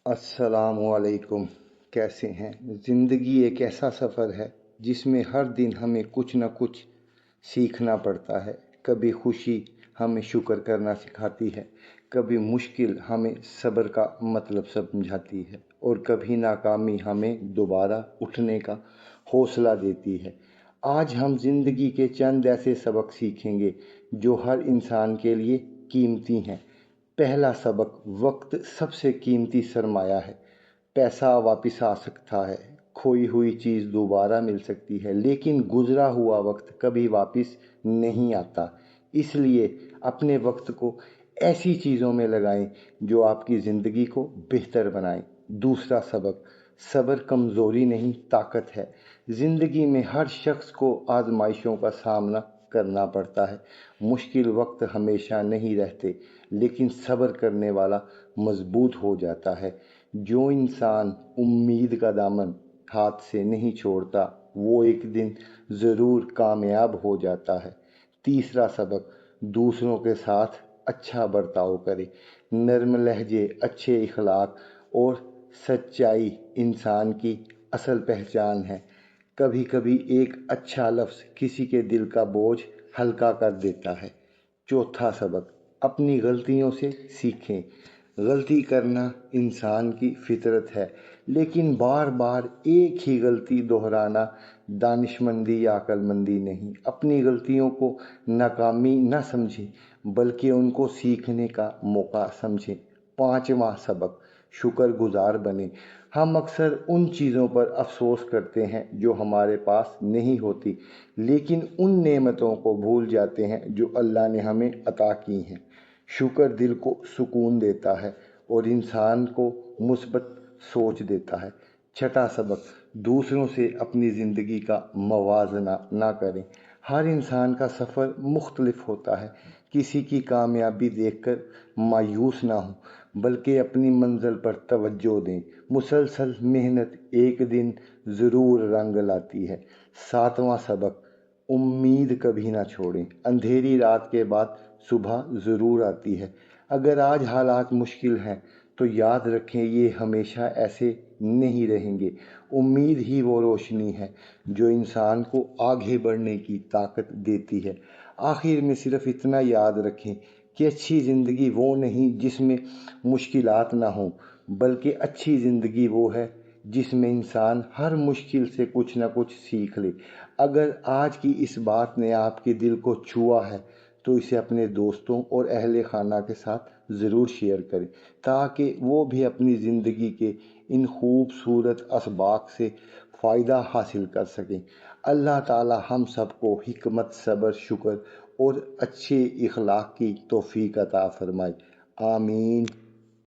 السلام علیکم، کیسے ہیں؟ زندگی ایک ایسا سفر ہے جس میں ہر دن ہمیں کچھ نہ کچھ سیکھنا پڑتا ہے۔ کبھی خوشی ہمیں شکر کرنا سکھاتی ہے، کبھی مشکل ہمیں صبر کا مطلب سمجھاتی ہے، اور کبھی ناکامی ہمیں دوبارہ اٹھنے کا حوصلہ دیتی ہے۔ آج ہم زندگی کے چند ایسے سبق سیکھیں گے جو ہر انسان کے لیے قیمتی ہیں۔ پہلا سبق: وقت سب سے قیمتی سرمایہ ہے۔ پیسہ واپس آ سکتا ہے، کھوئی ہوئی چیز دوبارہ مل سکتی ہے، لیکن گزرا ہوا وقت کبھی واپس نہیں آتا۔ اس لیے اپنے وقت کو ایسی چیزوں میں لگائیں جو آپ کی زندگی کو بہتر بنائیں۔ دوسرا سبق: صبر کمزوری نہیں، طاقت ہے۔ زندگی میں ہر شخص کو آزمائشوں کا سامنا کرنا پڑتا ہے۔ مشکل وقت ہمیشہ نہیں رہتے، لیکن صبر کرنے والا مضبوط ہو جاتا ہے۔ جو انسان امید کا دامن ہاتھ سے نہیں چھوڑتا، وہ ایک دن ضرور کامیاب ہو جاتا ہے۔ تیسرا سبق: دوسروں کے ساتھ اچھا برتاؤ کرے۔ نرم لہجے، اچھے اخلاق اور سچائی انسان کی اصل پہچان ہے۔ کبھی کبھی ایک اچھا لفظ کسی کے دل کا بوجھ ہلکا کر دیتا ہے۔ چوتھا سبق: اپنی غلطیوں سے سیکھیں۔ غلطی کرنا انسان کی فطرت ہے، لیکن بار بار ایک ہی غلطی دہرانا دانشمندی یا عقل مندی نہیں۔ اپنی غلطیوں کو ناکامی نہ سمجھیں، بلکہ ان کو سیکھنے کا موقع سمجھیں۔ پانچواں سبق: شکر گزار بنیں۔ ہم اکثر ان چیزوں پر افسوس کرتے ہیں جو ہمارے پاس نہیں ہوتی، لیکن ان نعمتوں کو بھول جاتے ہیں جو اللہ نے ہمیں عطا کی ہیں۔ شکر دل کو سکون دیتا ہے اور انسان کو مثبت سوچ دیتا ہے۔ چھٹا سبق: دوسروں سے اپنی زندگی کا موازنہ نہ کریں۔ ہر انسان کا سفر مختلف ہوتا ہے۔ کسی کی کامیابی دیکھ کر مایوس نہ ہوں، بلکہ اپنی منزل پر توجہ دیں۔ مسلسل محنت ایک دن ضرور رنگ لاتی ہے۔ ساتواں سبق: امید کبھی نہ چھوڑیں۔ اندھیری رات کے بعد صبح ضرور آتی ہے۔ اگر آج حالات مشکل ہیں تو یاد رکھیں یہ ہمیشہ ایسے نہیں رہیں گے۔ امید ہی وہ روشنی ہے جو انسان کو آگے بڑھنے کی طاقت دیتی ہے۔ آخر میں صرف اتنا یاد رکھیں کہ اچھی زندگی وہ نہیں جس میں مشکلات نہ ہوں، بلکہ اچھی زندگی وہ ہے جس میں انسان ہر مشکل سے کچھ نہ کچھ سیکھ لے۔ اگر آج کی اس بات نے آپ کے دل کو چھوا ہے تو اسے اپنے دوستوں اور اہل خانہ کے ساتھ ضرور شیئر کریں، تاکہ وہ بھی اپنی زندگی کے ان خوبصورت اسباق سے فائدہ حاصل کر سکیں۔ اللہ تعالی ہم سب کو حکمت، صبر، شکر اور اچھے اخلاق کی توفیق عطا فرمائے۔ آمین۔